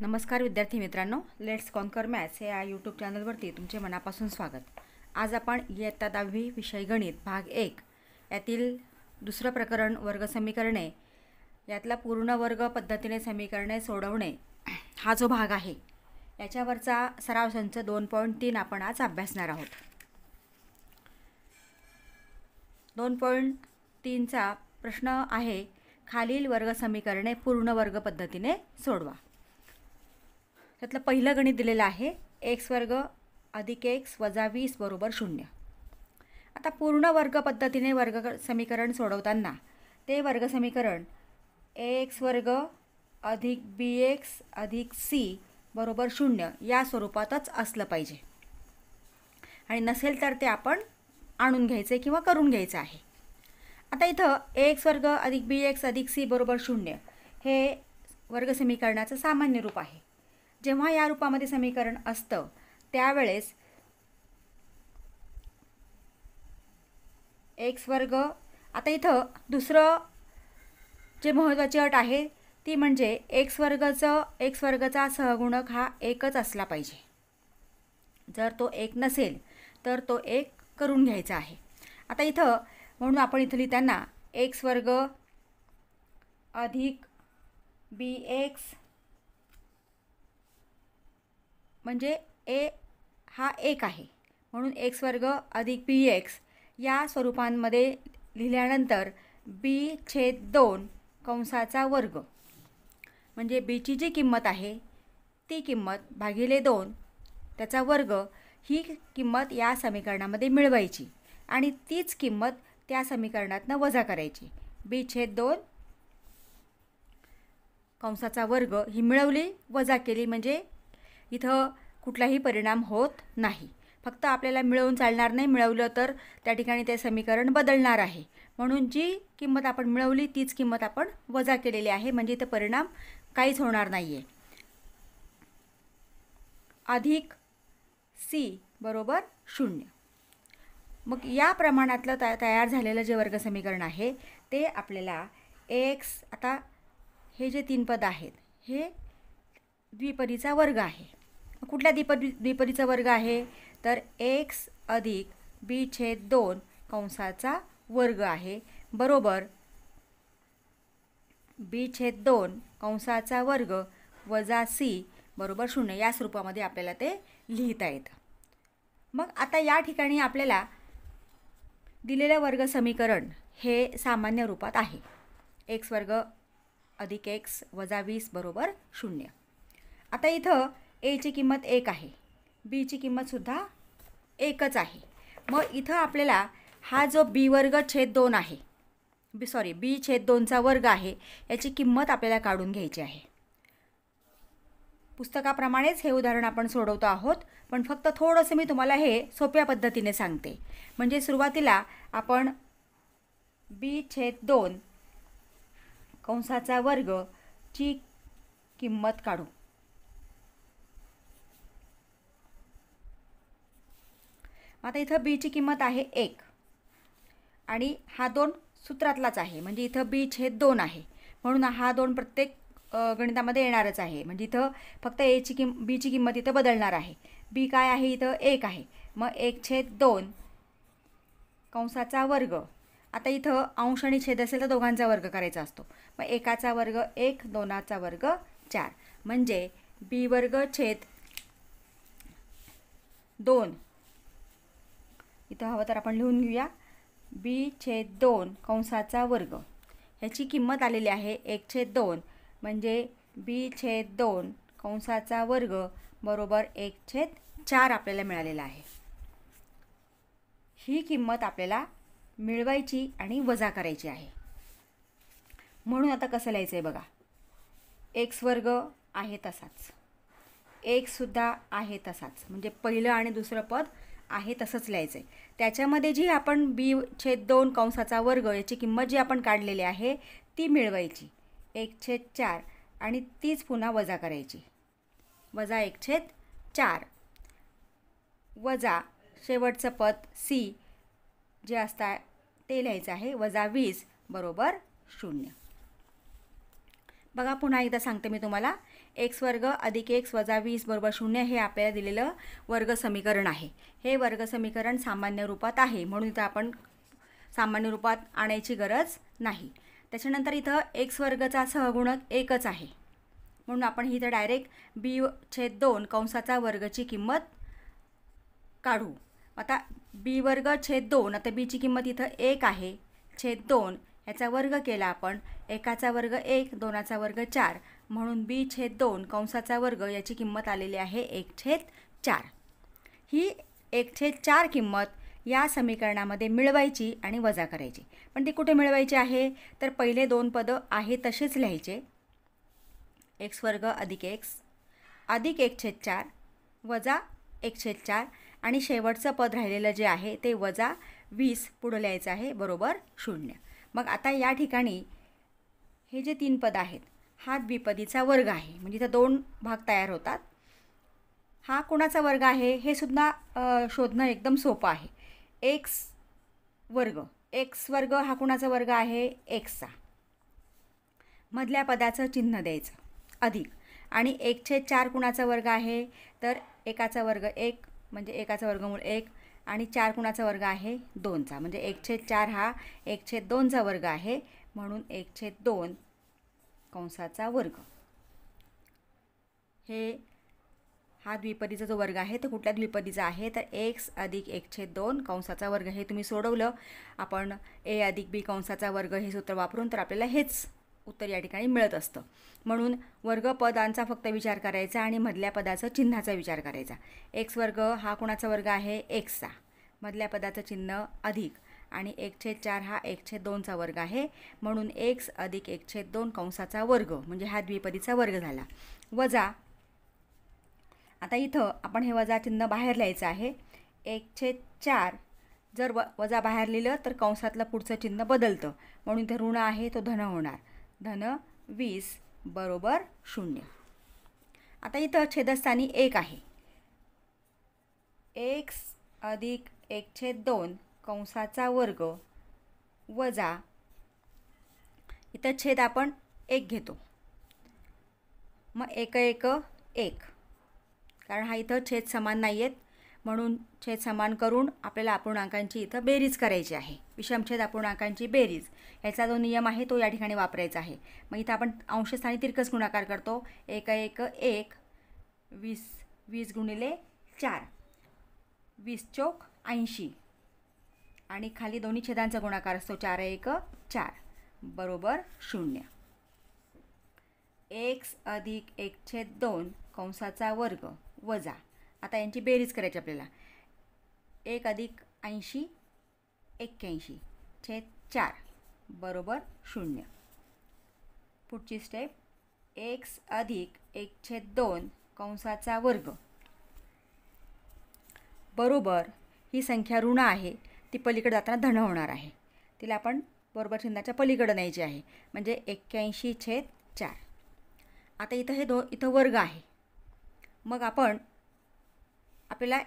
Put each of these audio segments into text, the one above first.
नमस्कार विद्यार्थी मित्रांनो, लेट्स कॉन्कर मॅथ्स या यूट्यूब चॅनलवरती तुमचे मनापासून स्वागत। आज आपण इयत्ता 10वी विषय गणित भाग 1 यातील दुसरं प्रकरण वर्ग समीकरणे यातला पूर्ण वर्ग पद्धतीने समीकरणे सोडवणे हा जो भाग आहे याच्यावरचा सराव संच 2.3 आपण आज अभ्यासणार आहोत। 2.3 चा प्रश्न आहे, खालील वर्ग समीकरणे पूर्ण वर्ग पद्धतीने सोडवा। त्यातलं पहिलं गणित दिलेलं आहे x वर्ग अधिक x वजा 20 बरोबर 0। आता पूर्ण वर्ग पद्धतीने वर्ग समीकरण सोडवताना ते वर्ग समीकरण ax वर्ग अधिक bx अधिक c बरोबर 0 या स्वरूपातच असलं पाहिजे, आणि नसेल तर ते आपण आणून घ्यायचे किंवा करून घ्यायचं आहे। आता इथं ax वर्ग अधिक bx अधिक c बरोबर 0 हे वर्ग समीकरणाचं सामान्य रूप आहे। जेव्हा या रूपामध्ये समीकरण असतं त्यावेळेस x वर्ग, आता इथं दुसरं जे महत्त्वाची अट आहे ती म्हणजे x वर्गाचा सहगुणक हा एकच असला पाहिजे। जर तो एक नसेल तर तो एक करून घ्यायचा आहे। आता इथं म्हणून आपण इथं लिहिताना x वर्ग अधिक bx म्हणजे a हा 1 आहे, म्हणून x वर्ग अधिक bx या स्वरूपांमध्ये लिहिल्यानंतर b/2 कंसाचा वर्ग म्हणजे b ची जी किंमत आहे ती किंमत भागिले 2 त्याचा वर्ग ही किंमत या समीकरणामध्ये मिळवायची आणि तीच किंमत त्या समीकरणातनं वजा करायची। b/2 कंसाचा वर्ग ही मिळवली वजा केली म्हणजे इथं कुठलाही परिणाम होत नाही। फक्त आपल्याला मिळवून चालणार नाही, मिळवलं तर त्या ठिकाणी ते समीकरण बदलणार आहे, म्हणून जी किंमत आपण मिळवली तीच किंमत आपण वजा केलेली आहे, म्हणजे इथं परिणाम काहीच होणार नाही आहे। अधिक c बरोबर 0। मग या प्रमाणातलं तयार झालेलं जे वर्ग समीकरण आहे ते आपल्याला x, आता हे जे 3 पद आहेत हे द्विपदीचा वर्ग आहे। कुठल्या द्विपदीचा वर्ग आहे तर x अधिक b/2 कंसाचा वर्ग आहे बरोबर b/2 कंसाचा वर्ग वजा c बरोबर 0 या स्वरूपामध्ये आपल्याला ते लिहिता येतं। मग आता या ठिकाणी आपल्याला दिलेलं वर्ग समीकरण हे सामान्य रूपात आहे, x वर्ग अधिक x वजा 20 बरोबर 0। आता इथं a ची किंमत 1 आहे, b ची किंमतसुद्धा 1च आहे। मग इथं आपल्याला हा जो b वर्ग छेद 2 आहे, b/2 चा वर्ग आहे याची किंमत आपल्याला काढून घ्यायची आहे। पुस्तकाप्रमाणेच हे उदाहरण आपण सोडवतो आहोत, पण फक्त थोडंसं मी तुम्हाला हे सोप्या पद्धतीने सांगते। म्हणजे सुरुवातीला आपण b/2 कंसाचा वर्ग ची किंमत काढू। आता इथं b ची किंमत आहे 1 आणि हा 2 सूत्रातलाच आहे, म्हणजे इथं b/2 आहे, म्हणून हा 2 प्रत्येक गणितामध्ये येणारच आहे, म्हणजे इथं फक्त b ची किंमत इथं बदलणार आहे। b काय आहे इथं 1 आहे, मग 1/2 कंसाचा वर्ग। आता इथं अंश आणि छेद असेल तर दोघांचा वर्ग करायचा असतो, मग 1चा वर्ग 1 2चा वर्ग 4 म्हणजे b वर्ग छेद 2, इथं हवं तर आपण लिहून घेऊया b/2 कंसाचा वर्ग ह्याची किंमत आलेली आहे 1/2 म्हणजे b/2 कंसाचा वर्ग बरोबर 1/4 आपल्याला मिळालेला आहे। ही किंमत आपल्याला मिळवायची आणि वजा करायची आहे। म्हणून आता कसं लिहायचं आहे बघा, x वर्ग आहे तसाच, x सुद्धा आहे तसाच, म्हणजे पहिलं आणि दुसरं पद आहे तसंच लिहायचं आहे। त्याच्यामध्ये जी आपण b/2 कंसाचा वर्ग याची किंमत जी आपण काढलेली आहे ती मिळवायची 1/4 आणि तीच पुन्हा वजा करायची, वजा 1/4 वजा शेवटचं पद c जे असतं ते लिहायचं आहे वजा 20 बरोबर 0। बघा पुन्हा एकदा सांगते मी तुम्हाला, एक्स वर्ग अधिक एक्स वजा 20 बरोबर 0 हे आपल्याला दिलेलं वर्ग समीकरण आहे. हे वर्ग समीकरण सामान्य रूपात आहे, म्हणून इथं आपण सामान्य रूपात आणायची गरज नाही. त्याच्यानंतर इथं एक्स वर्गचा सहगुणक एकच आहे, म्हणून आपण इथं डायरेक्ट b/2 कंसाचा वर्गची किंमत काढू. आता b²/2, आता बीची किंमत इथं 1 आहे, (2) याचा वर्ग केला आपण, एकाचा वर्ग 1, दोनाचा वर्ग 4, म्हणून b/2 कंसाचा वर्ग याची किंमत आलेली आहे 1/4. ही 1/4 किंमत या समीकरणामध्ये मिळवायची आणि वजा करायची. पण ती कुठे मिळवायची आहे, तर पहिले दोन पदं आहे तसेच लिहायचे, x² अधिक x अधिक 1/4 वजा 1/4 आणि शेवटचं पद राहिलेलं जे आहे ते वजा 20 पुढं लिहायचं आहे बरोबर 0. मग आता या ठिकाणी हे जे 3 पद आहेत हा द्विपदीचा वर्ग आहे, म्हणजे इथं 2 भाग तयार होतात. हा कोणाचा वर्ग आहे हे सुद्धा शोधणं एकदम सोपं आहे. x² हा कोणाचा वर्ग आहे, एक्सचा. मधल्या पदाचं चिन्ह द्यायचं अधिक, आणि 1/4 कुणाचा वर्ग आहे, तर एकाचा वर्ग 1 म्हणजे एकाचा वर्गमूळ 1 आणि 4 कुणाचा वर्ग आहे, 2चा, म्हणजे 1/4 हा 1/2चा वर्ग आहे, म्हणून 1/2 कंसाचा वर्ग. हा द्विपदीचा जो वर्ग आहे तो कुठल्या द्विपदीचा आहे, तर x अधिक 1/2 कंसाचा वर्ग. हे तुम्ही सोडवलं आपण a अधिक b कंसाचा वर्ग हे सूत्र वापरून, तर आपल्याला हेच उत्तर या ठिकाणी मिळत असतं. म्हणून वर्ग पदांचा फक्त विचार करायचा आणि मधल्या पदाचा चिन्हाचा विचार करायचा. x² हा कोणाचा वर्ग आहे, एक्सचा, मधल्या पदाचं चिन्ह अधिक, आणि 1/4 हा 1/2चा वर्ग आहे, म्हणून x अधिक 1/2 कंसाचा वर्ग म्हणजे हा द्विपदीचा वर्ग झाला. वजा, आता इथं आपण हे वजा चिन्ह बाहेर लिहायचं आहे. 1/4 जर वजा बाहेर लिहिलं तर कंसातलं पुढचं चिन्ह बदलतं, म्हणून इथे ऋण आहे तो धन होणार, धन 20 बरोबर 0. आता इथं छेदस्थानी 1 आहे. x अधिक 1/2 कंसाचा वर्ग वजा, इथं छेद आपण 1 घेतो, मग 1 कारण हा इथं छेद समान नाही आहेत, म्हणून छेद समान करून आपल्याला अपूर्णांकांची इथं बेरीज करायची आहे. विषमछेद अपूर्णांकांची बेरीज याचा जो नियम आहे तो या ठिकाणी वापरायचा आहे. मग इथं आपण अंशस्थानी तिरकस गुणाकार करतो. 1 20 गुणिले 4 20 चौक 80 आणि खाली दोन्ही छेदांचा गुणाकार असतो 4 बरोबर 0. x अधिक 1/2 कंसाचा वर्ग वजा, आता यांची बेरीज करायची आपल्याला. 1 अधिक 80 81 छेद 4 बरोबर 0. पुढची स्टेप, x अधिक 1/2 कंसाचा वर्ग बरोबर, ही संख्या ऋण आहे ती पलीकडे जाताना धन होणार आहे, तिला आपण बरोबर चिन्हाच्या पलीकडे न्यायची आहे, म्हणजे 81/4. आता इथं इथं वर्ग आहे, मग आपल्याला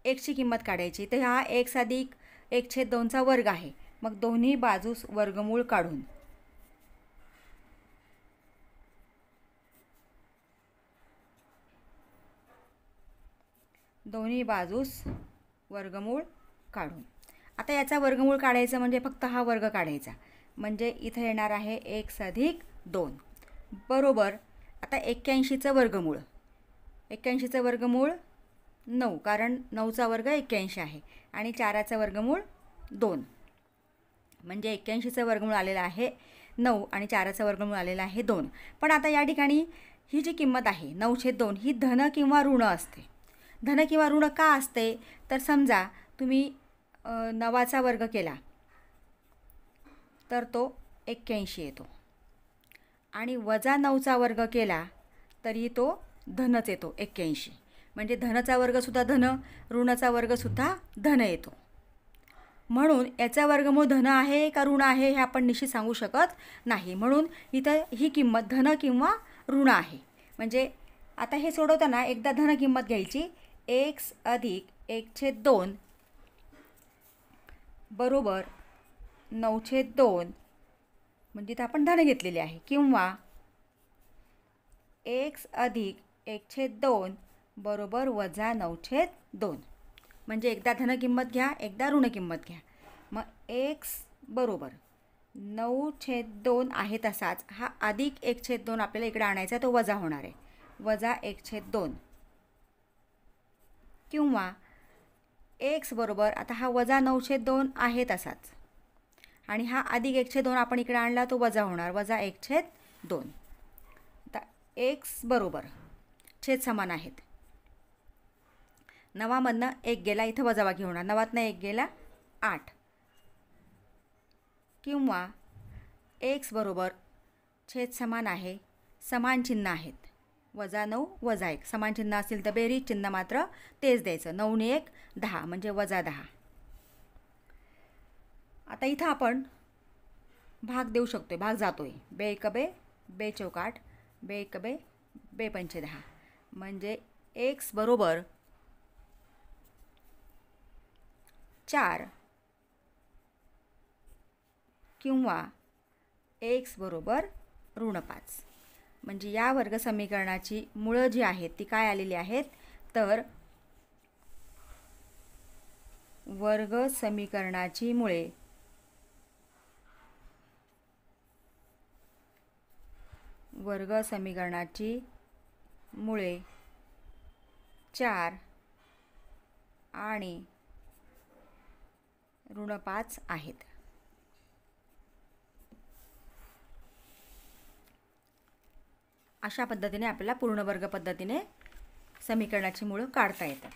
एक्सची किंमत काढायची. तर हा x अधिक 1/2चा वर्ग आहे, मग दोन्ही बाजूस वर्गमूळ काढून आता याचा वर्गमूळ काढायचं म्हणजे फक्त हा वर्ग काढायचा, म्हणजे इथं येणार आहे x अधिक 2 बरोबर. आता 81चं वर्गमूळ 9, कारण 9चा वर्ग 81 आहे, आणि 4चा वर्गमूळ 2, म्हणजे 81चं वर्गमूळ आलेलं आहे 9 आणि 4चा वर्गमूळ आलेला आहे 2. पण आता या ठिकाणी ही जी किंमत आहे 9/2 ही धन किंवा ऋण असते. धन किंवा ऋण का असते, तर समजा तुम्ही 9चा वर्ग केला तर तो 81 येतो, आणि वजा 9चा वर्ग केला तरी तो धनच येतो 81, म्हणजे धनचा वर्गसुद्धा धन, ऋणाचा वर्गसुद्धा धन येतो. म्हणून याचा वर्गमूळ धन आहे का ऋण आहे हे आपण निश्चित सांगू शकत नाही, म्हणून इथं ही किंमत धन किंवा ऋण आहे. म्हणजे आता हे सोडवताना एकदा धन किंमत घ्यायची, x अधिक 1/2 बरोबर 9/2, म्हणजे इथं आपण धन घेतलेले आहे, किंवा एक्स अधिक 1/2 बरोबर -9/2. म्हणजे एकदा धन किंमत घ्या, एकदा ऋण किंमत घ्या. मग एक्स बरोबर 9/2 आहे तसाच हा अधिक 1/2 आपल्याला इकडे आणायचा, तो वजा होणार आहे. -1/2 किंवा एक्स बरोबर आता हा -9/2 आहे तसाच आणि हा अधिक 1/2 आपण इकडे आणला, तो वजा होणार, -1/2. आता एक्स बरोबर छेद समान आहेत. 9मधनं 1 गेला, इथं वजाबाकी होणार. 9तनं 1 गेला 8 किंवा एक्स बरोबर छेद समान आहे, समान चिन्ह आहेत. -9 -1 समान चिन्ह असतील तर बेरीज चिन्ह मात्र तेच द्यायचं. 9 ने 1 10 म्हणजे -10. आता इथं आपण भाग देऊ शकतोय, भाग जातोय. बे 1 बे, बे चौक 8, बे 1 बे, बे पंचे 10. म्हणजे एक्स बरोबर 4 किंवा एक्स बरोबर -5. म्हणजे या वर्ग समीकरणाची मुळं जी आहेत ती काय आलेली आहेत, तर वर्ग समीकरणाची मुळे वर्ग समीकरणाची मुळे 4 आणि -5 आहेत. अशा पद्धतीने आपल्याला पूर्ण वर्ग पद्धतीने समीकरणाची मुळं काढता येतात.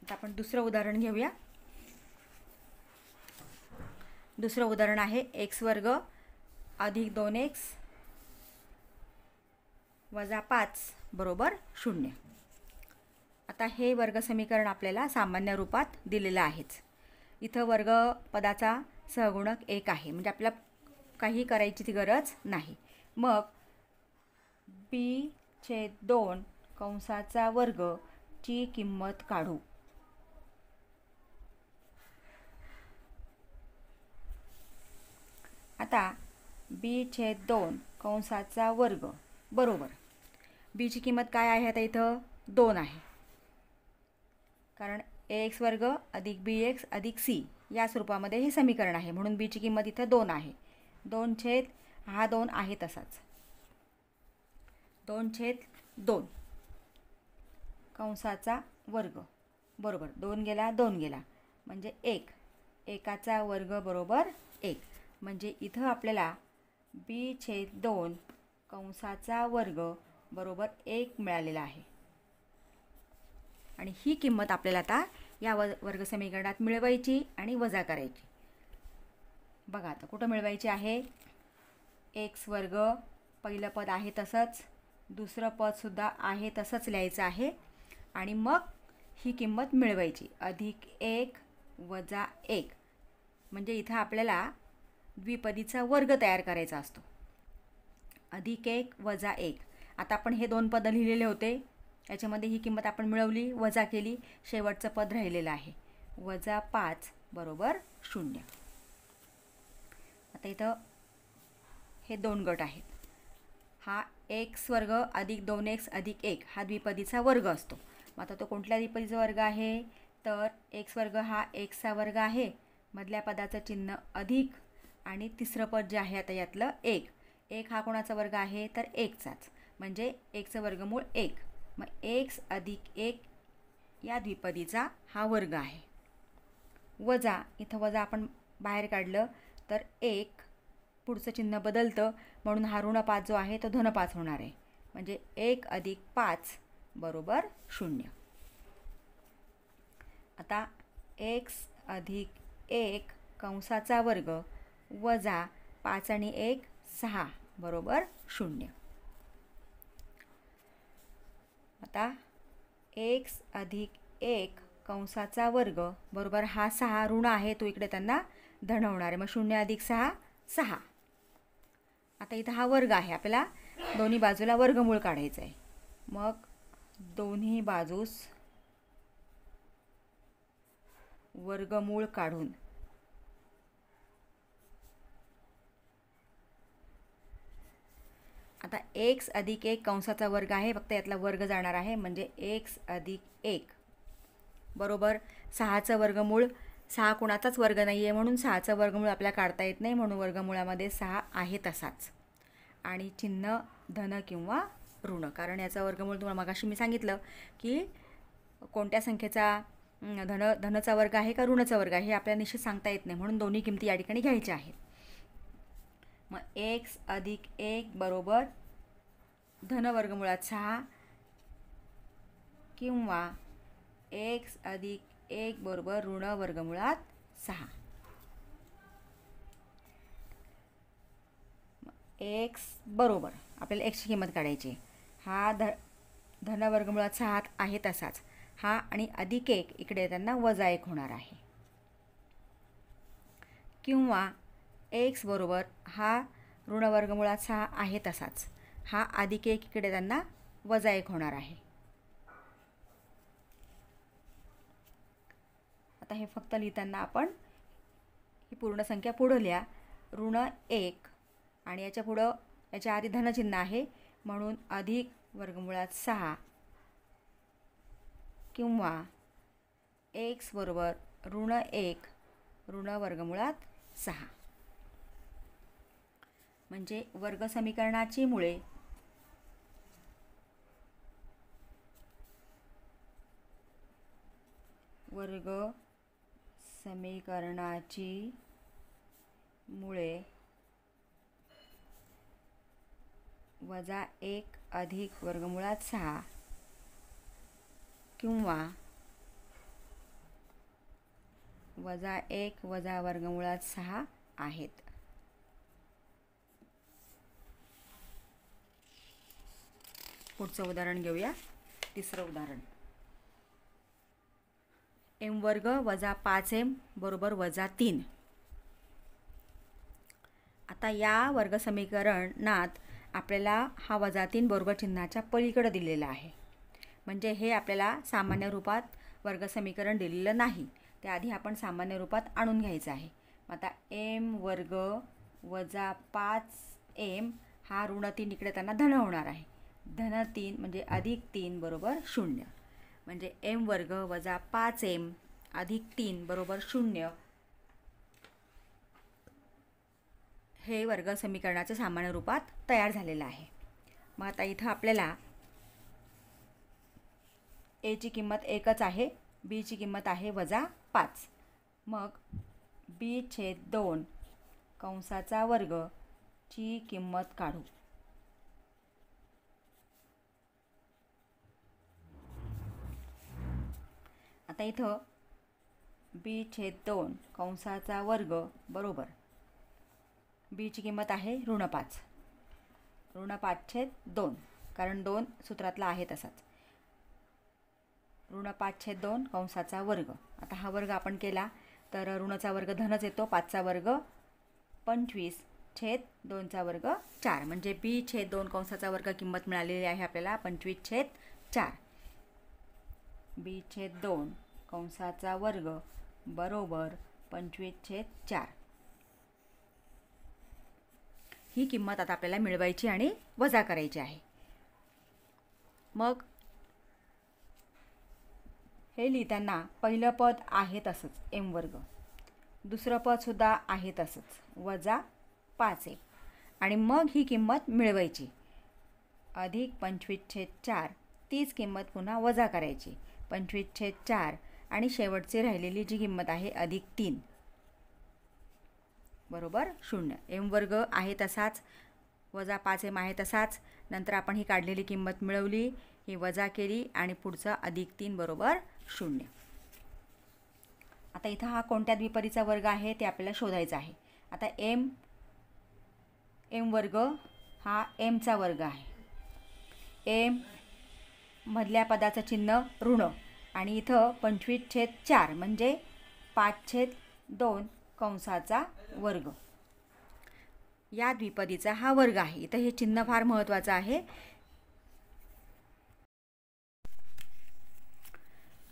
आता आपण दुसरं उदाहरण घेऊया. दुसरं उदाहरण आहे x² अधिक 2x वजा 5 बरोबर 0. आता हे वर्ग समीकरण आपल्याला सामान्य रूपात दिलेलं आहेच. इथं वर्ग पदाचा सहगुणक 1 आहे, म्हणजे आपल्याला काही करायची ती गरज नाही. मग b/2 कंसाचा वर्ग ची किंमत काढू. आता b/2 कंसाचा वर्ग बरोबर b ची किंमत काय आहे, आता इथं 2 आहे, कारण ax² अधिक bx अधिक c या स्वरूपामध्ये हे समीकरण आहे, म्हणून b ची किंमत इथं 2 आहे. 2 हा 2 आहे तसाच. 2/2 कंसाचा वर्ग बरोबर 2 गेला 2 गेला म्हणजे 1. 1चा वर्ग बरोबर 1. म्हणजे इथं आपल्याला b/2 कंसाचा वर्ग बरोबर 1 मिळालेला आहे. आणि ही किंमत आपल्याला आता या वर्ग समीकरणात मिळवायची आणि वजा करायची. बघा आता कुठं मिळवायची आहे. x² पहिलं पद आहे तसंच, दुसरं पदसुद्धा आहे तसंच लिहायचं आहे आणि मग ही किंमत मिळवायची. अधिक 1 वजा 1 म्हणजे इथं आपल्याला द्विपदीचा वर्ग तयार करायचा असतो. अधिक 1 वजा 1. आता आपण हे 2 पदं लिहिलेले होते, याच्यामध्ये ही किंमत आपण मिळवली, वजा केली, शेवटचं पद राहिलेलं आहे. वजा 5 बरोबर 0. आता इथं हे 2 गट आहेत. हा x² अधिक 2x अधिक 1 हा द्विपदीचा वर्ग असतो. मग आता तो कोणत्या द्विपदीचा वर्ग आहे, तर x² हा xचा वर्ग आहे, मधल्या पदाचं चिन्ह अधिक आणि तिसरं पद जे आहे आता यातलं 1. 1 हा कोणाचा वर्ग आहे, तर 1चाच, म्हणजे 1चं वर्गमूळ 1. मग x अधिक 1 या द्विपदीचा हा वर्ग आहे. वजा इथं वजा आपण बाहेर काढलं तर 1 पुढचं चिन्ह बदलतं, म्हणून हा ऋण 5 जो आहे तो धन 5 होणार आहे. म्हणजे 1 अधिक 5 बरोबर 0. आता x अधिक 1 कंसाचा वर्ग वजा 5 आणि 1 6 बरोबर 0. आता x अधिक 1 कंसाचा वर्ग बरोबर हा 6 ऋण आहे, तो इकडे त्यांना धन होणार आहे. मग 0 अधिक 6 6. आता इथं हा वर्ग आहे, आपल्याला दोन्ही बाजूला वर्गमूळ काढायचं आहे. मग दोन्ही बाजूस वर्गमूळ काढून आता एक्स अधिक 1 कंसाचा वर्ग आहे, फक्त यातला वर्ग जाणार आहे, म्हणजे एक्स अधिक 1 बरोबर 6चं वर्गमूळ. 6 कोणाचाच वर्ग नाही आहे म्हणून 6चं वर्गमूळ आपल्याला काढता येत नाही, म्हणून वर्गमुळामध्ये 6 आहे तसाच. आणि चिन्ह धन किंवा ऋण, कारण याचं वर्गमूळ तुम्हाला मगाशी मी सांगितलं की कोणत्या संख्येचा धनचा वर्ग आहे का ऋणाचा वर्ग आहे हे आपल्याला निश्चित सांगता येत नाही, म्हणून दोन्ही किमती या ठिकाणी घ्यायच्या आहेत. मग एक्स अधिक 1 बरोबर धन वर्गमुळात 6 किंवा एक्स अधिक 1 बरोबर ऋण वर्गमुळात 6. एक्स बरोबर आपल्याला एक्सची किंमत काढायची. हा धन वर्गमुळात 6 आहे तसाच, हा आणि अधिक 1 इकडे येताना वजा 1 होणार आहे. किंवा एक्स बरोबर हा ऋण वर्गमुळात 6 आहे तसाच, हा अधिक 1 इकडे येताना वजा 1 होणार आहे. आता हे फक्त लिहिताना आपण ही पूर्ण संख्या पुढं लिहा. ऋण 1 आणि याच्या पुढं याच्या आधी धनचिन्ह आहे म्हणून अधिक वर्गमुळात 6 किंवा एक्स बरोबर ऋण 1 ऋण वर्गमुळात 6. म्हणजे वर्ग समीकरणाची मुळे वर्ग समीकरणाची मुळे वजा 1 अधिक वर्गमुळात 6 किंवा वजा 1 वजा वर्गमुळात 6 आहेत. पुढचं उदाहरण घेऊया. तिसरं उदाहरण. एम वर्ग वजा 5m बरोबर वजा 3. आता या वर्ग समीकरणात आपल्याला हा वजा 3 बरोबर चिन्हाच्या पलीकडे दिलेला आहे, म्हणजे हे आपल्याला सामान्य रूपात वर्ग समीकरण दिलेलं नाही, त्याआधी आपण सामान्य रूपात आणून घ्यायचं आहे. आता एम वर्ग वजा 5m हा ऋण 3 इकडे त्यांना धन होणार आहे. धन 3 म्हणजे अधिक 3 बरोबर 0, म्हणजे एम वर्ग वजा 5m अधिक 3 बरोबर 0 हे वर्ग समीकरणाचं सामान्य रूपात तयार झालेलं आहे. मग आता इथं आपल्याला एची किंमत 1च आहे, बीची किंमत आहे वजा 5. मग b/2 कंसाचा वर्ग ची किंमत काढू. आता इथं b/2 कंसाचा वर्ग बरोबर बीची किंमत आहे ऋण 5, ऋण 5/2 कारण 2 सूत्रातला आहे तसाच. ऋण 5/2 कंसाचा वर्ग. आता हा वर्ग आपण केला तर ऋणाचा वर्ग धनच येतो, 5चा वर्ग 25/2चा वर्ग 4, म्हणजे b/2 कंसाचा वर्ग किंमत मिळालेली आहे आपल्याला 25/4. b/2 कंसाचा वर्ग बरोबर 25/4 ही किंमत आता आपल्याला मिळवायची आणि वजा करायची आहे. मग हे लिहिताना पहिलं पद आहे तसंच एम वर्ग, दुसरं पद सुद्धा आहे तसंच वजा 5 आणि मग ही किंमत मिळवायची. अधिक 25/4 तीच किंमत पुन्हा वजा करायची 25/4 आणि शेवटची राहिलेली जी किंमत आहे अधिक 3 बरोबर 0. एम वर्ग आहे तसाच, वजा 5m आहे तसाच. नंतर आपण ही काढलेली किंमत मिळवली, ही वजा केली आणि पुढचा अधिक 3 बरोबर 0. आता इथं हा कोणत्या द्विपदीचा वर्ग आहे ते आपल्याला शोधायचं आहे. आता एम वर्ग हा एमचा वर्ग आहे. एम मधल्या पदाचं चिन्ह ऋण आणि इथं 25/4 म्हणजे 5/2 कंसाचा वर्ग. या द्विपदीचा हा वर्ग आहे. इथं हे चिन्ह फार महत्त्वाचं आहे.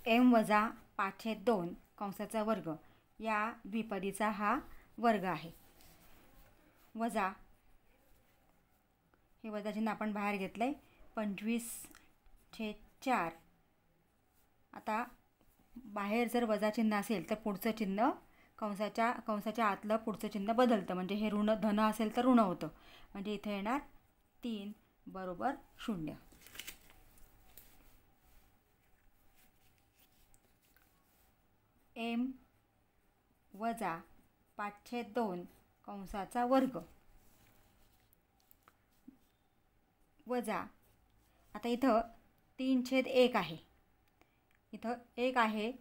एम वजा 5/2 कंसाचा वर्ग या द्विपदीचा हा वर्ग आहे. वजा हे वजा चिन्ह आपण बाहेर घेतलं आहे. 25/4. आता बाहेर जर वजा चिन्ह असेल तर पुढचं चिन्ह कंसाच्या आतलं पुढचं चिन्ह बदलतं. म्हणजे हे ऋण धन असेल तर ऋण होतं. म्हणजे इथे येणार 3 बरोबर 0. m वजा 5/2 कंसाचा वर्ग वजा, आता इथं 3/1 आहे. इथं 1 आहे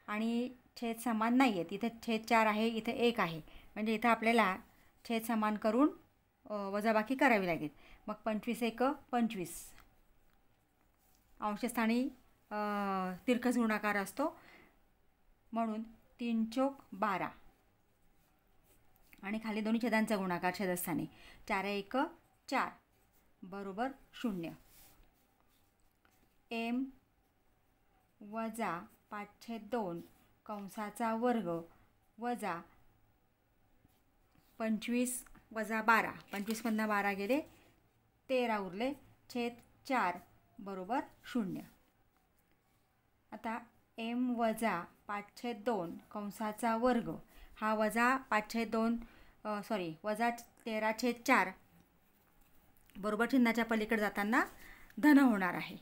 आणि छेद समान नाही आहेत. इथं छेद 4 आहे, इथं 1 आहे. म्हणजे इथं आपल्याला छेद समान करून वजाबाकी करावी लागेल. मग 25 × 25. अंशस्थानी तिरकस गुणाकार असतो म्हणून 3×12 आणि खाली दोन्ही छेदांचा गुणाकार छेदस्थानी. 4×1 4 बरोबर 0. m वजा 5/2 कंसाचा वर्ग वजा 25 वजा 12. 25 मधनं 12 गेले, 13 उरले, छेद 4 बरोबर 0. आता m वजा 5/2 कंसाचा वर्ग हा वजा 5/2 वजा 13/4 बरोबर चिन्हाच्या पलीकडे जाताना धन होणार आहे.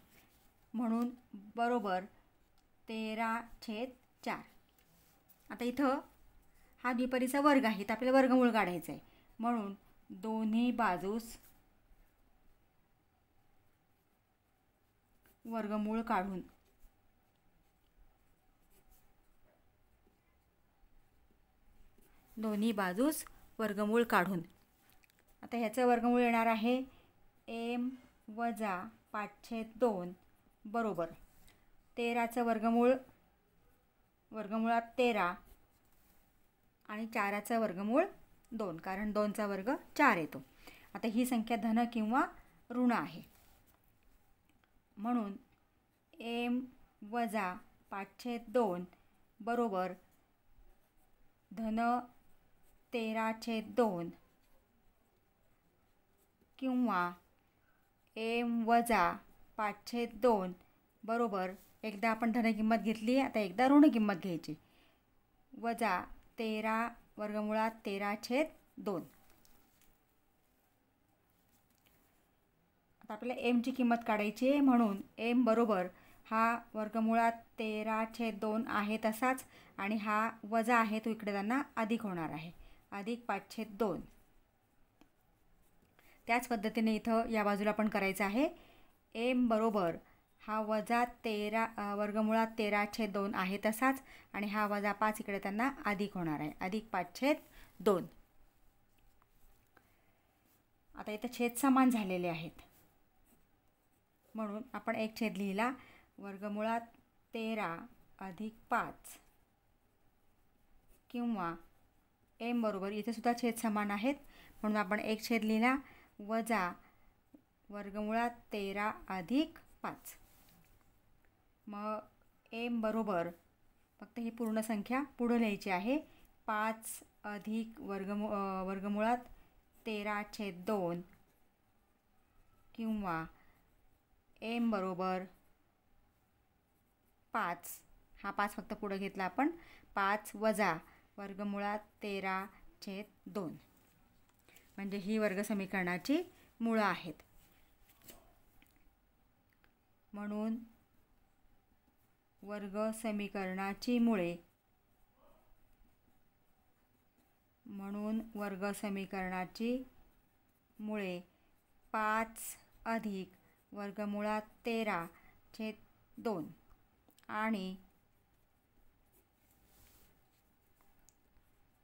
म्हणून बरोबर 13/4. आता इथं हा द्विपदीचा वर्ग आहे, तर आपल्याला वर्गमूळ काढायचं आहे. म्हणून दोन्ही बाजूस वर्गमूळ काढून आता ह्याचं वर्गमूळ येणार आहे m वजा 5/2 बरोबर 13चं वर्गमुळात 13 आणि 4चं वर्गमूळ 2, कारण 2चा वर्ग 4 येतो. आता ही संख्या धन किंवा ऋण आहे. म्हणून m वजा 5/2 बरोबर धन 13/2 किंवा m वजा 5/2 बरोबर, एकदा आपण धन किंमत घेतली, आता एकदा ऋण किंमत घ्यायची, वजा 13 वर्गमुळात 13/2. आता आपल्याला mची किंमत काढायची आहे. म्हणून m बरोबर हा वर्गमुळात 13/2 आहे तसाच, आणि हा वजा आहे तो इकडे त्यांना अधिक होणार आहे, अधिक 5/2. त्याच पद्धतीने इथं या बाजूला पण करायचं आहे. m बरोबर हा वजा 13 वर्गमुळात 13/2 आहे तसाच, आणि हा वजा 5 इकडे त्यांना अधिक होणार आहे, अधिक 5/2. आता इथं छेद समान झालेले आहेत म्हणून आपण एक छेद लिहिला. वर्गमुळात 13 अधिक 5 किंवा m बरोबर, इथे सुद्धा छेद समान आहेत म्हणून आपण एक छेद लिहिला, वजा वर्गमुळात 13 अधिक 5. मग m बरोबर फक्त ही पूर्ण संख्या पुढं लिहायची आहे. 5 अधिक वर्गमुळात 13/2 किंवा m बरोबर 5, हा 5 फक्त पुढं घेतला आपण, 5 वजा वर्गमुळात 13/2. म्हणजे ही वर्गसमीकरणाची मुळं आहेत. म्हणून वर्गसमीकरणाची मुळे 5 अधिक वर्गमुळात 13/2 आणि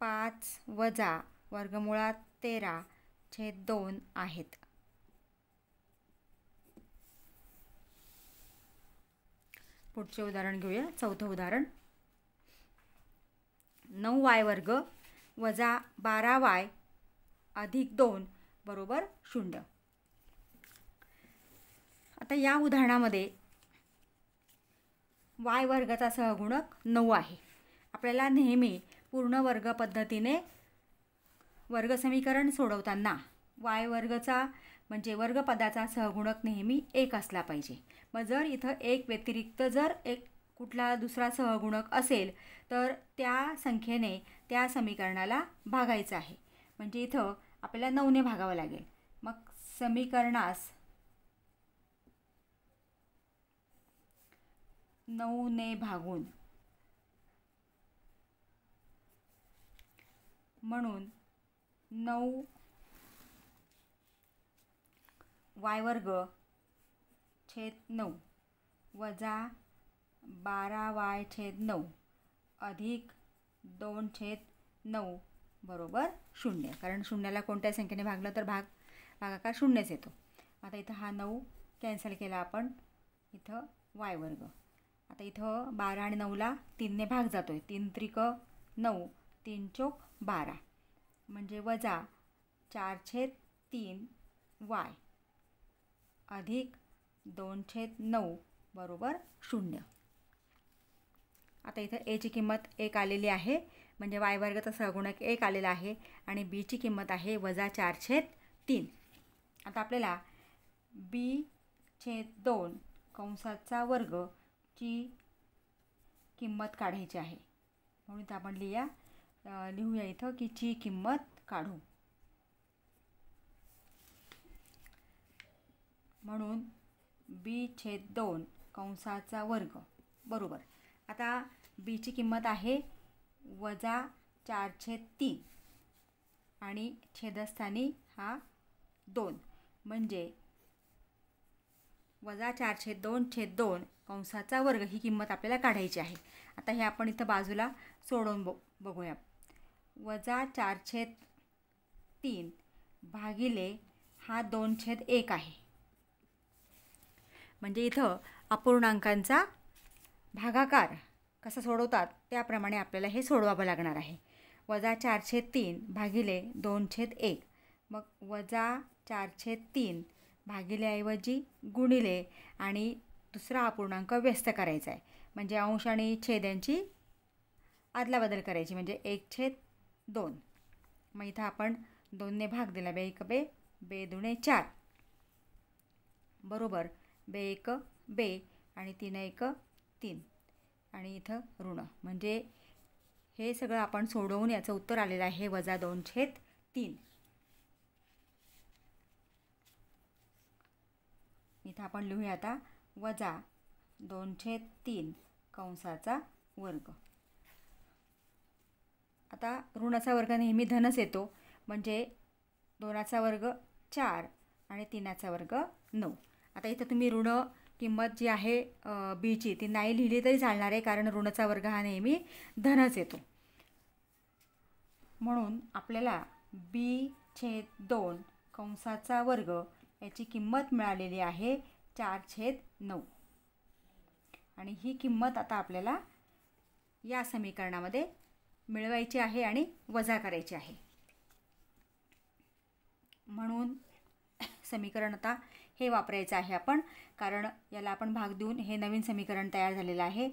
5 वजा वर्गमुळात 13/2 आहेत. पुढचे उदाहरण घेऊया. चौथं उदाहरण, 9y वर्ग वजा 12y अधिक 2 बरोबर 0. आता या उदाहरणामध्ये y वर्गाचा सहगुणक 9 आहे. आपल्याला नेहमी पूर्ण वर्ग पद्धतीने वर्गसमीकरण सोडवताना y वर्गाचा म्हणजे वर्गपदाचा सहगुणक नेहमी 1 असला पाहिजे. मग जर इथं 1 व्यतिरिक्त जर एक कुठला दुसरा सहगुणक असेल तर त्या संख्येने त्या समीकरणाला भागायचं आहे. म्हणजे इथं आपल्याला 9ने भागावं लागेल. मग समीकरणास 9ने भागून म्हणून 9 y वर्ग छेद 9 वजा 12y छेद 9 अधिक 2 छेद 9 बरोबर 0. कारण शून्याला कोणत्या संख्येने भागलं तर भागाकार शून्यच येतो. आता इथं हा 9 कॅन्सल केला आपण, इथं y वर्ग. आता इथं 12 आणि 9ला 3ने भाग जातो आहे. 3 त्रिक 9, 3 चोक 12 म्हणजे वजा 4 छेद 3 y अधिक 2 छेद 9 बरोबर 0. आता इथं एची किंमत 1 आलेली आहे, म्हणजे y वर्गाचा सहगुणक 1 आलेला आहे आणि बीची किंमत आहे वजा 4 छेद 3. आता आपल्याला b छेद 2 कंसाचा वर्ग ची किंमत काढायची आहे. म्हणून आपण लिहूया इथं की ची किंमत काढू. म्हणून b छेद 2 कंसाचा वर्ग बरोबर. आता बीची किंमत आहे वजा 4 छेद 3 आणि छेदस्थानी हा 2 म्हणजे वजा 4 छेद 2 छेद 2 कंसाचा वर्ग ही किंमत आपल्याला काढायची आहे. आता हे आपण इथं बाजूला सोडवून बघूया. वजा 4 छेद 3 भागिले हा 2 छेद 1 आहे. म्हणजे इथं अपूर्णांकांचा भागाकार कसा सोडवतात त्याप्रमाणे आपल्याला हे सोडवावं लागणार आहे. वजा 4 छेद 3 भागिले 2 छेद 1. मग वजा 4 छेद 3 भागिलेऐवजी गुणिले आणि दुसरा अपूर्णांक व्यस्त करायचा आहे. म्हणजे अंश आणि छेद यांची आदलाबदल करायची, म्हणजे 1 छेद 2. मग इथं आपण 2ने भाग दिला. 2 1 2, 2 2 4 बरोबर 2 1 2 आणि 3 1 3 आणि इथं ऋण. म्हणजे हे सगळं आपण सोडवून याचं उत्तर आलेलं आहे वजा 2 छेद 3. इथं आपण लिहूया आता वजा 2 छेद 3 कंसाचा वर्ग. आता ऋणाचा वर्ग नेहमी धनच येतो, म्हणजे 2चा वर्ग 4 आणि 3चा वर्ग 9. आता इथं तुम्ही ऋण किंमत जी आहे बीची ती नाही लिहिली तरी चालणार आहे, कारण ऋणाचा वर्ग हा नेहमी धनच येतो. म्हणून आपल्याला b छेद 2 कंसाचा वर्ग याची किंमत मिळालेली आहे 4 छेद 9 आणि ही किंमत आता आपल्याला या समीकरणामध्ये मिळवायची आहे आणि वजा करायची आहे. म्हणून समीकरण आता हे वापरायचं आहे आपण, कारण याला आपण भाग देऊन हे नवीन समीकरण तयार झालेलं आहे.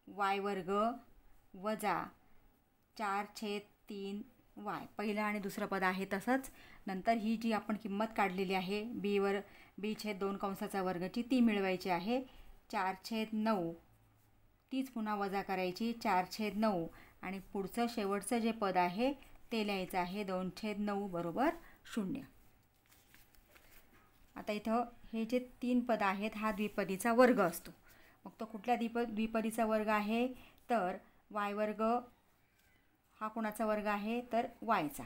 y वर्ग वजा 4 छेद 3 y पहिलं आणि दुसरं पद आहे तसंच. नंतर ही जी आपण किंमत काढलेली आहे b छेद 2 कंसाचा वर्गची ती मिळवायची आहे. 4 छेद 9 तीच पुन्हा वजा करायची 4 छेद 9 आणि पुढचं शेवटचं जे पद आहे ते लिहायचं आहे 2 छेद 9 बरोबर 0. आता इथं हे जे 3 पद आहेत हा द्विपदीचा वर्ग असतो. मग तो कुठल्या द्विपदीचा वर्ग आहे तर y वर्ग हा कोणाचा वर्ग आहे तर yचा.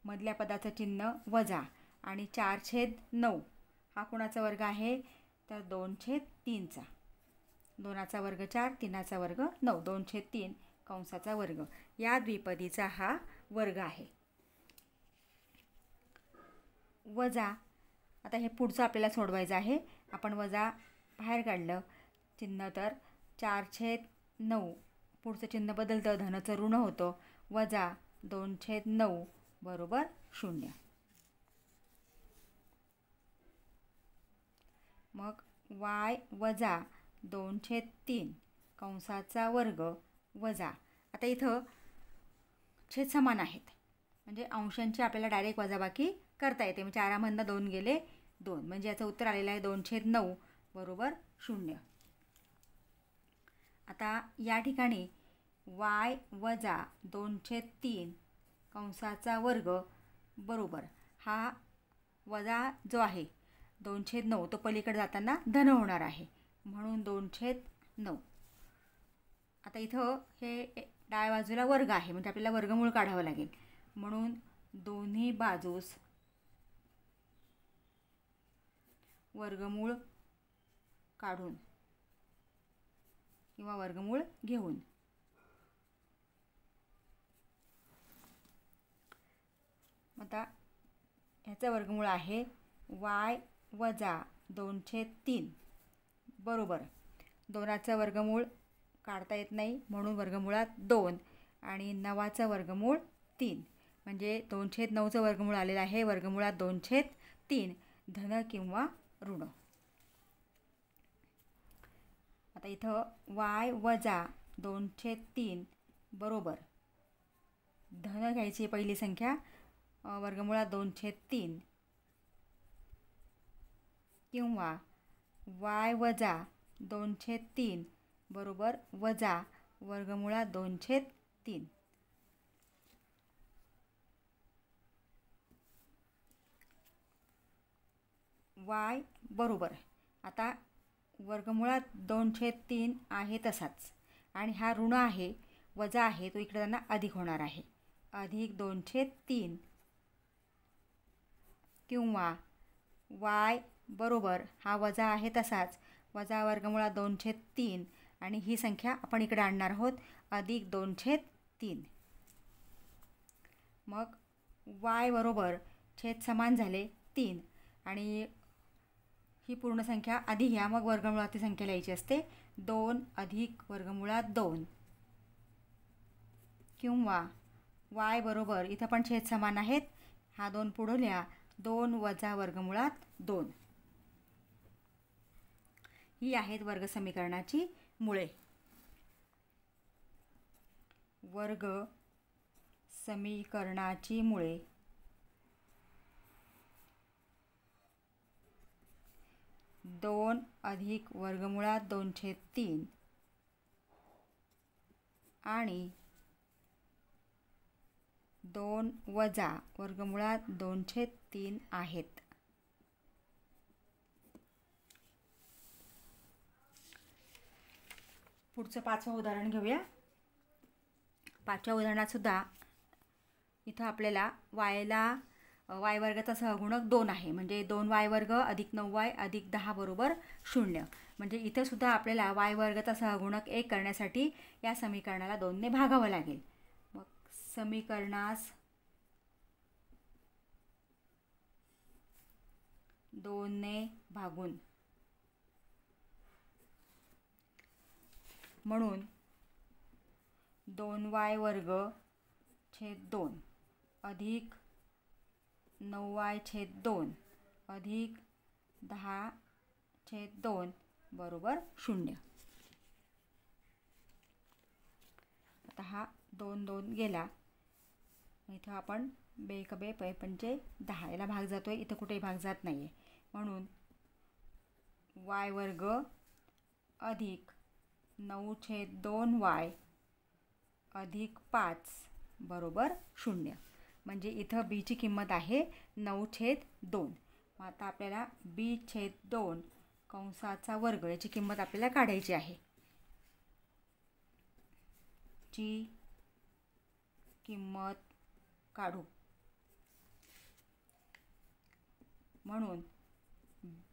मधल्या पदाचं चिन्ह वजा आणि 4 छेद 9 हा कोणाचा वर्ग आहे तर 2 छेद 3चा. 2चा वर्ग 4, 3चा वर्ग 9, 2 छेद 3 कंसाचा वर्ग या द्विपदीचा हा वर्ग आहे. वजा आता हे पुढचं आपल्याला सोडवायचं आहे. आपण वजा बाहेर काढलं चिन्ह तर 4 छेद 9 पुढचं चिन्ह बदलतं, धनाचं ऋण होतं. वजा 2 छेद 9 बरोबर 0. मग y वजा 2 छेद 3 कंसाचा वर्ग वजा. आता इथं छेद समान आहेत, म्हणजे अंशांची आपल्याला डायरेक्ट वजाबाकी करता येते. म्हणजे 4मधनं 2 गेले 2, म्हणजे याचं उत्तर आलेलं आहे 2/9 बरोबर 0. आता या ठिकाणी y वजा 2/3 कंसाचा वर्ग बरोबर हा वजा जो आहे 2/9 तो पलीकडे जाताना धन होणार आहे, म्हणून 2/9. आता इथं हे डाव्या बाजूला वर्ग आहे, म्हणजे आपल्याला वर्गमूळ काढावं लागेल, म्हणून दोन्ही बाजूस वर्गमूळ काढून किंवा वर्गमूळ घेऊन आता ह्याचं वर्गमूळ आहे y वजा 2/3 बरोबर 2चं वर्गमूळ काढता येत नाही, म्हणून वर्गमुळात 2 आणि 9चं वर्गमूळ 3, म्हणजे 2/9चं वर्गमूळ आलेलं आहे वर्गमुळात 2/3 धन किंवा ऋण. आता इथं y वजा 2/3 बरोबर धन घ्यायची पहिली संख्या वर्गमुळात 2/3 किंवा y वजा 2/3 बरोबर वजा वर्गमुळात 2/3. y बरोबर आता वर्गमुळात 2/3 आहे तसाच, आणि हा ऋण आहे वजा आहे तो इकडे त्यांना अधिक होणार आहे, अधिक 2/3 किंवा y बरोबर हा वजा आहे तसाच वजा वर्गमुळात 2/3 आणि ही संख्या आपण इकडे आणणार आहोत अधिक 2/3. मग y बरोबर छेद समान झाले 3 आणि ही पूर्ण संख्या आधी घ्या, मग वर्गमुळात संख्या लिहायची असते 2 अधिक वर्गमुळात 2 किंवा y बरोबर इथं पण छेद समान आहेत, हा 2 पुढं लिहा 2 वजा वर्गमुळात 2. ही आहेत वर्ग समीकरणाची मुळे. वर्ग समीकरणाची मुळे 2 अधिक वर्गमुळात 2/3 आणि 2 वजा वर्गमुळात 2/3 आहेत. पुढचं 5वं उदाहरण घेऊया. 5व्या उदाहरणात सुद्धा इथं आपल्याला y वर्गाचा सहगुणक 2 आहे, म्हणजे 2y वर्ग अधिक 9y अधिक 10 बरोबर 0. म्हणजे इथं सुद्धा आपल्याला y वर्गाचा सहगुणक 1 करण्यासाठी या समीकरणाला 2ने भागावं लागेल. मग समीकरणास 2ने भागून म्हणून 2y वर्ग छेद 2 अधिक 9y छेद 2 अधिक 10 छेद 2 बरोबर 0. आता हा 2 2 गेला, इथं आपण बेक बे पै पंचे 10 याला भाग जातोय, इथं कुठेही भाग जात नाही आहे, म्हणून y वर्ग अधिक 9/2y अधिक 5 बरोबर 0. म्हणजे इथं बीची किंमत आहे 9/2. मग आता आपल्याला b/2 कंसाचा वर्ग याची किंमत आपल्याला काढायची आहे. ची किंमत काढू म्हणून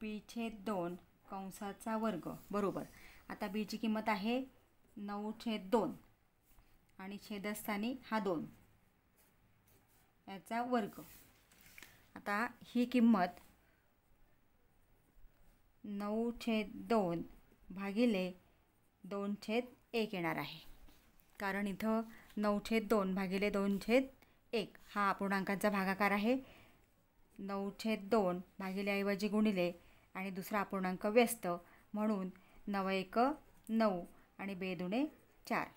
b/2 कंसाचा वर्ग बरोबर आता बीची किंमत आहे 9/2 आणि छेदस्थानी हा 2 याचा वर्ग. आता ही किंमत 9/2 भागिले 2/1 येणार आहे, कारण इथं 9/2 भागिले 2/1 हा अपूर्णांकांचा भागाकार आहे. 9/2 भागिले ऐवजी गुणिले आणि दुसरा अपूर्णांक व्यस्त, म्हणून 9 9 आणि 2 4.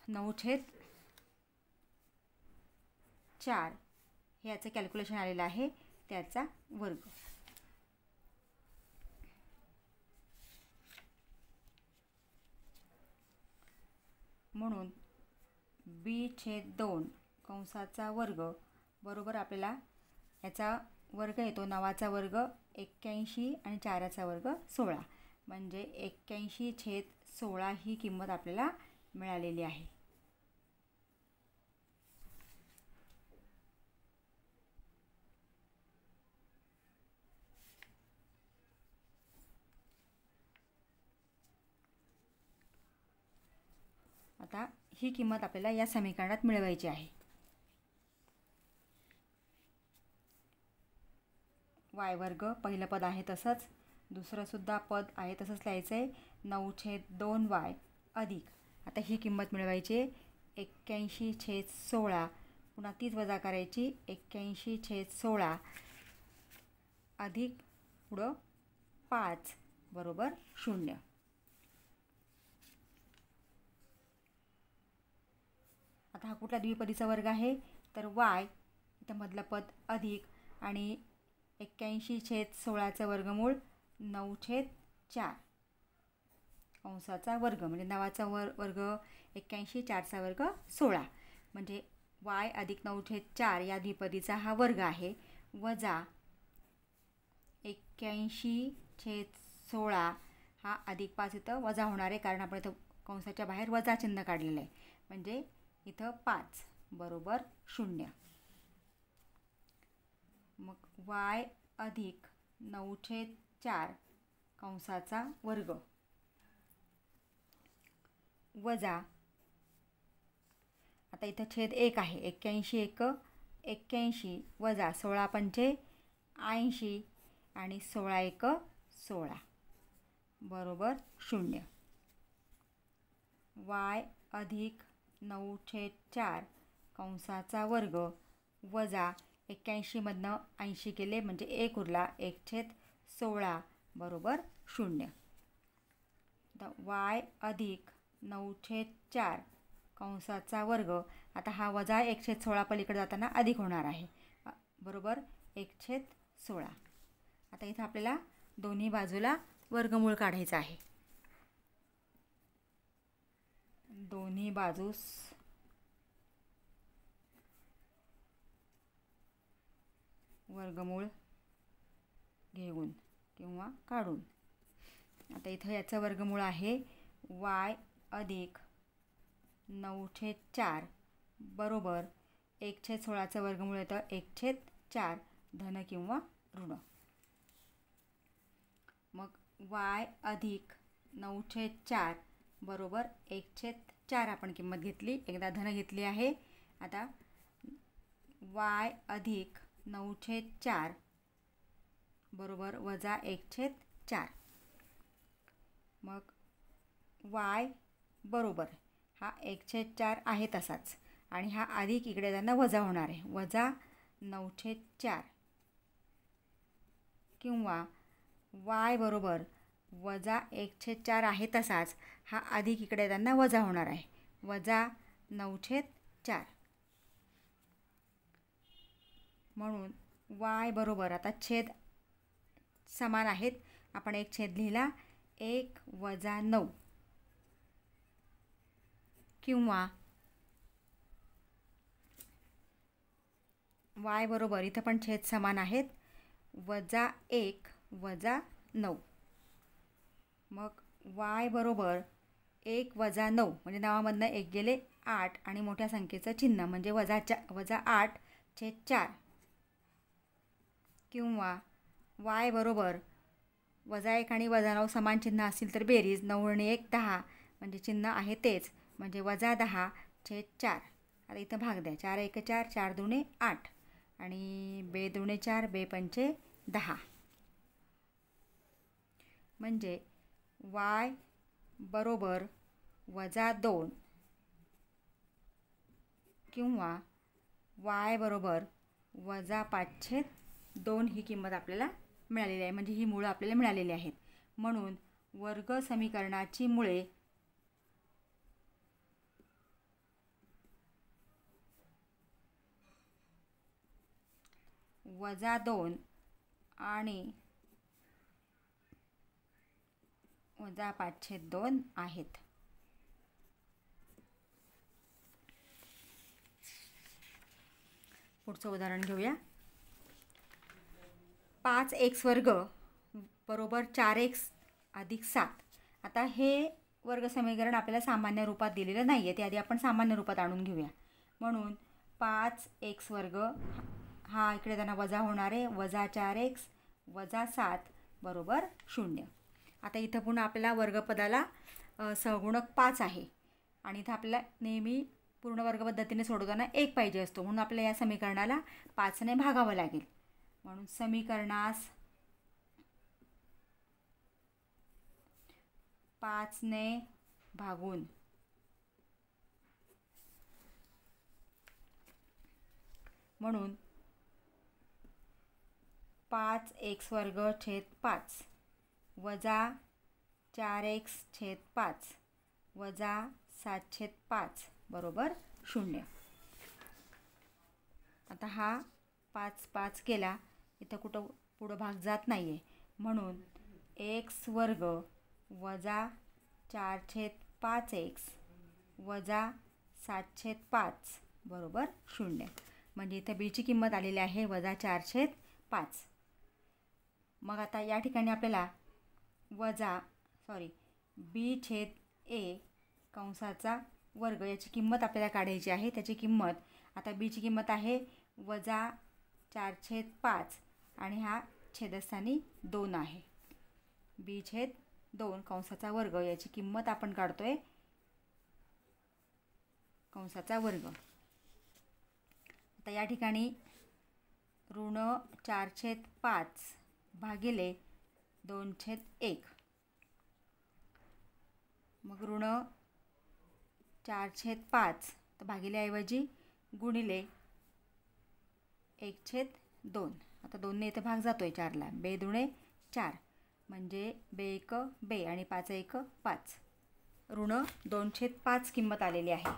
9/4 हे याचं कॅल्क्युलेशन आलेलं आहे, त्याचा वर्ग. म्हणून b/2 कंसाचा वर्ग बरोबर आपल्याला याचा वर्ग येतो 9चा वर्ग 81 आणि 4चा वर्ग 16, म्हणजे 81/16 ही किंमत आपल्याला मिळालेली आहे. आता ही किंमत आपल्याला या समीकरणात मिळवायची आहे. y वर्ग पहिलं पद आहे तसंच, दुसरं सुद्धा पद आहे तसंच लिहायचं आहे. 9/2y अधिक, आता ही किंमत मिळवायची 81/16, पुन्हा तीच वजा करायची 81/16 अधिक पुढं 5 बरोबर 0. आता हा कुठला द्विपदीचा वर्ग आहे तर y, इथं मधलं पद अधिक आणि 81/16चं वर्गमूळ 9/4 कंसाचा वर्ग, म्हणजे 9चा वर्ग 81, 4चा वर्ग 16, म्हणजे y अधिक 9/4 या द्विपदीचा हा वर्ग आहे, वजा 81/16 हा अधिक 5 इथं वजा होणार आहे, कारण आपण इथं कंसाच्या बाहेर वजा चिन्ह काढलेलं आहे, म्हणजे इथं 5 बरोबर 0. मग y अधिक 9/4 कंसाचा वर्ग वजा, आता इथं छेद 1 आहे, 81 वजा 16×5 80 आणि 16×1 16 बरोबर 0. y अधिक 9/4 कंसाचा वर्ग वजा 81मधनं 80 केले म्हणजे 1 उरला, 1/16 बरोबर 0. आता y अधिक 9/4 कंसाचा वर्ग, आता हा वजा 1/16 पलीकडे जाताना अधिक होणार आहे, बरोबर 1/16. आता इथं आपल्याला दोन्ही बाजूला वर्गमूळ काढायचं आहे. दोन्ही बाजूस वर्गमूळ घेऊन किंवा काढून, आता इथं याचं वर्गमूळ आहे y अधिक 9/4 बरोबर 1/16चं वर्गमूळ येतं 1/4 धन किंवा ऋण. मग y अधिक 9/4 बरोबर 1/4 आपण किंमत घेतली, एकदा धन घेतली आहे. आता y अधिक 9/4 बरोबर वजा 1/4, मग y बरोबर हा 1/4 आहे तसाच, आणि हा अधिक इकडे जाताना वजा होणार आहे, वजा 9/4 किंवा y बरोबर वजा 1/4 आहे तसाच, हा अधिक इकडे जाताना वजा होणार आहे, वजा 9/4. म्हणून y बरोबर, आता छेद समान आहेत, आपण एक छेद लिहिला 1 वजा 9 किंवा y बरोबर, इथं पण छेद समान आहेत, वजा 1 वजा 9. मग y बरोबर 1 वजा 9 म्हणजे 9मधनं 1 गेले 8 आणि मोठ्या संख्येचं चिन्ह म्हणजे वजा 8/4 किंवा y बरोबर वजा 1 आणि वजा 9 समान चिन्ह असतील तर बेरीज 9 आणि 1 10 म्हणजे चिन्ह आहे तेच, म्हणजे वजा 10/4. आता इथं भाग द्या, 4×1 4, 4×2 8 आणि 2×2 4, 2×5 10, म्हणजे y बरोबर वजा 2 किंवा y बरोबर वजा 5/2 ही किंमत आपल्याला मिळालेली आहे, म्हणजे ही मुळं आपल्याला मिळालेली आहेत. म्हणून वर्ग समीकरणाची मुळे -2 आणि -5/2 आहेत. पुढचं उदाहरण घेऊया. 5x² बरोबर 4x + 7. आता हे वर्ग समीकरण आपल्याला सामान्य रूपात दिलेलं नाही आहे, ते आधी आपण सामान्य रूपात आणून घेऊया. म्हणून 5x² हा इकडे त्यांना वजा होणार आहे, -4x - 7 बरोबर 0. आता इथं पुन्हा आपल्याला वर्गपदाला सहगुणक 5 आहे आणि इथं आपल्याला नेहमी पूर्ण वर्ग पद्धतीने सोडवताना 1 पाहिजे असतो, म्हणून आपल्याला या समीकरणाला 5ने भागावं लागेल. म्हणून समीकरणास 5ने भागून म्हणून 5x² - 5 वजा 4x/5 वजा 7/5 बरोबर 0. आता हा 5 केला, इथं कुठं पुढं भाग जात नाही आहे, म्हणून x² वजा 4/5x वजा 7/5 बरोबर 0. म्हणजे इथं बीची किंमत आलेली आहे -4/5. मग आता या ठिकाणी आपल्याला b/a कंसाचा वर्ग याची किंमत आपल्याला काढायची आहे. त्याची किंमत आता बीची किंमत आहे -4/5 आणि हा छेदस्थानी 2 आहे. b/2 कंसाचा वर्ग याची किंमत आपण काढतोय कंसाचा वर्ग. आता या ठिकाणी -4/5 भागिले 2/1 मग -4/5 तर भागिल्याऐवजी गुणिले 1/2. आता 2ने इथं भाग जातोय 4ला, 2 × 4 म्हणजे 2 × 2 आणि 5 × 1 5 -2/5 किंमत आलेली आहे.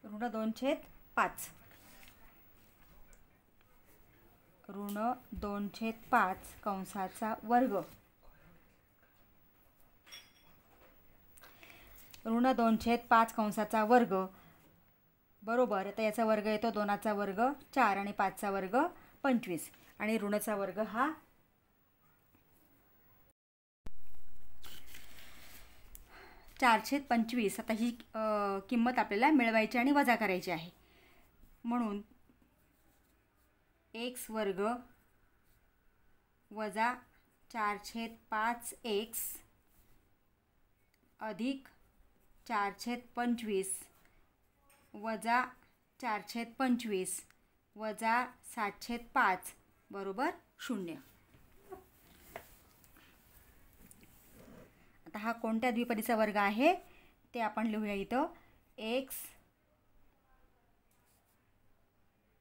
-2/5 -2/5 कंसाचा वर्ग -2/5 कंसाचा वर्ग बरोबर. आता याचा वर्ग येतो 2चा वर्ग 4 आणि 5चा वर्ग 25 आणि ऋणचा वर्ग हा 4/25. आता ही किंमत आपल्याला मिळवायची आणि वजा करायची आहे. म्हणून x² वजा 4/5x अधिक 4/25 वजा 4/25 वजा 7/5 बरोबर 0. आता हा कोणत्या द्विपदीचा वर्ग आहे ते आपण लिहूया. इथं x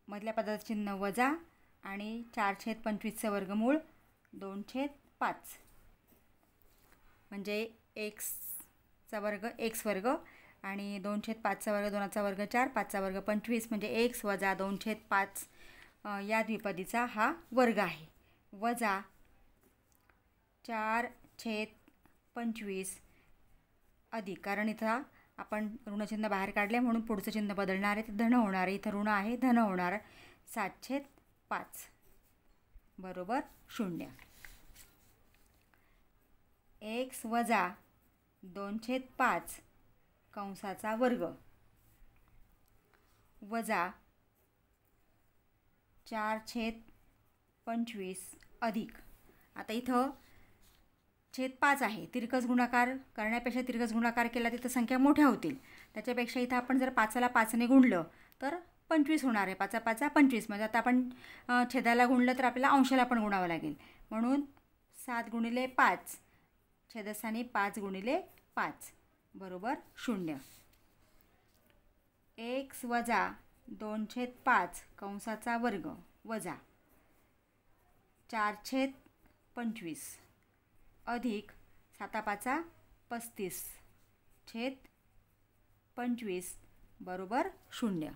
मधल्या पदाचं चिन्ह वजा आणि 4/25चं वर्गमूळ 2/5 म्हणजे xचा वर्ग x² आणि 2/5चा वर्ग 2चा वर्ग 4 5चा वर्ग 25 म्हणजे x वजा 2/5 या द्विपदीचा हा वर्ग आहे. वजा 4/25 अधिक, कारण इथं आपण ऋणचिन्ह बाहेर काढले म्हणून पुढचं चिन्ह बदलणार आहे, धन होणार आहे. इथं ऋण आहे, धन होणार 7/5 बरोबर 0. x वजा 2/5 कंसाचा वर्ग वजा 4/25 अधिक, आता इथं -5 आहे. तिरकस गुणाकार करण्यापेक्षा तिरकस गुणाकार केला तिथं संख्या मोठ्या होतील. त्याच्यापेक्षा इथं आपण जर 5ला 5ने गुणलं तर 25 होणार आहे. 5 × 5 = 25. म्हणजे आता आपण छेदाला गुणलं तर आपल्याला अंशाला पण गुणावं लागेल. म्हणून 7 × 5 छेदस्थानी 5 × 5 बरोबर 0. x वजा 2/5 कंसाचा वर्ग वजा 4/25 अधिक 7×5 = 35/25 बरोबर 0.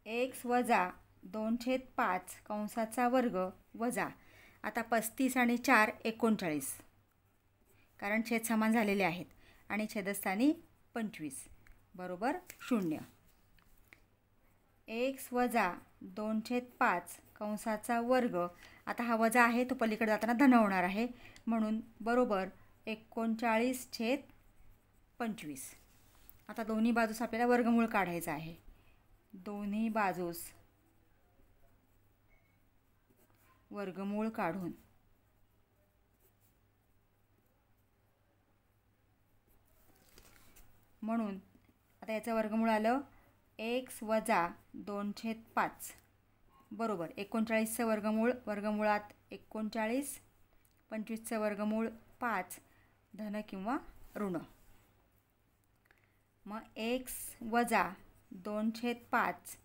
एक्स वजा 2/5 कंसाचा वर्ग वजा, आता 35 आणि 4 39, कारण छेद समान झालेले आहेत आणि छेदस्थानी 25 बरोबर 0. एक्स वजा 2/5 कंसाचा वर्ग, आता हा वजा आहे तो पलीकडे जाताना धन होणार आहे म्हणून बरोबर 39/25. आता दोन्ही बाजूस आपल्याला वर्गमूळ काढायचा आहे. दोन्ही बाजूस वर्गमूळ काढून म्हणून आता याचं वर्गमूळ आलं एक्स वजा 2/5 बरोबर 39चं वर्गमूळ, वर्गमुळात 39, 25चं वर्गमूळ 5, धन किंवा ऋण. मग एक्स वजा 2/5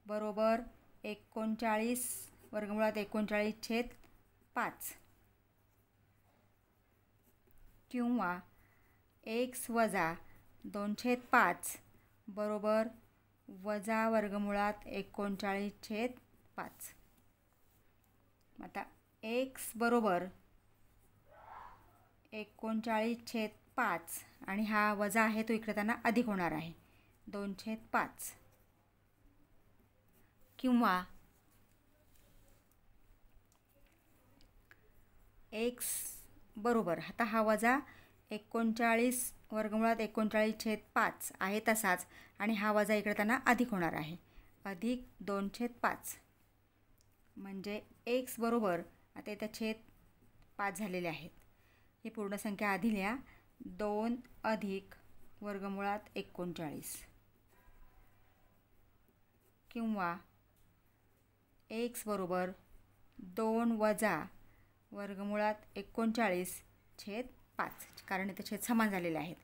बरोबर 39 वर्गमुळात 39/5 किंवा एक्स वजा 2/5 बरोबर वजा वर्गमुळात 39/5. आता एक्स बरोबर 39/5 आणि हा वजा आहे तो इकडे त्यांना अधिक होणार आहे 2/5 किंवा एक्स बरोबर, आता हा वजा 39 वर्गमुळात 39/5 आहे तसाच आणि हा वजा इकडे त्यांना अधिक होणार आहे अधिक 2/5 म्हणजे एक्स बरोबर, आता इथं छेद 5 झालेले आहेत. ही पूर्ण संख्या आधी लिहा 2 अधिक वर्गमुळात 39 किंवा एक्स बरोबर 2 वजा वर्गमुळात 39/5 कारण इथे छेद समान झालेले आहेत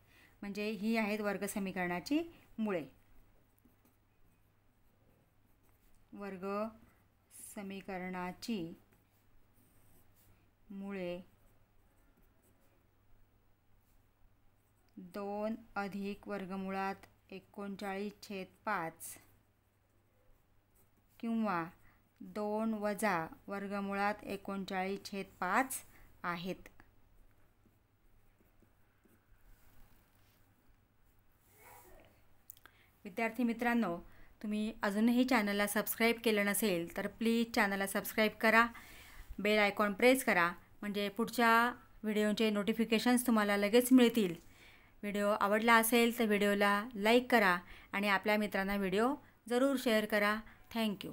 म्हणजे ही आहेत वर्ग समीकरणाची मुळे. वर्ग समीकरणाची मुळे 2 अधिक वर्गमुळात 39/5 किंवा 2 वजा वर्गमुळात 39/5 आहेत. विद्यार्थी मित्रांनो, तुम्ही अजूनही चॅनलला सबस्क्राईब केलं नसेल तर प्लीज चॅनलला सबस्क्राईब करा, बेल आयकॉन प्रेस करा म्हणजे पुढच्या व्हिडिओचे नोटिफिकेशन्स तुम्हाला लगेच मिळतील. व्हिडिओ आवडला असेल तर व्हिडिओला लाईक करा आणि आपल्या मित्रांना व्हिडिओ जरूर शेअर करा. थँक्यू.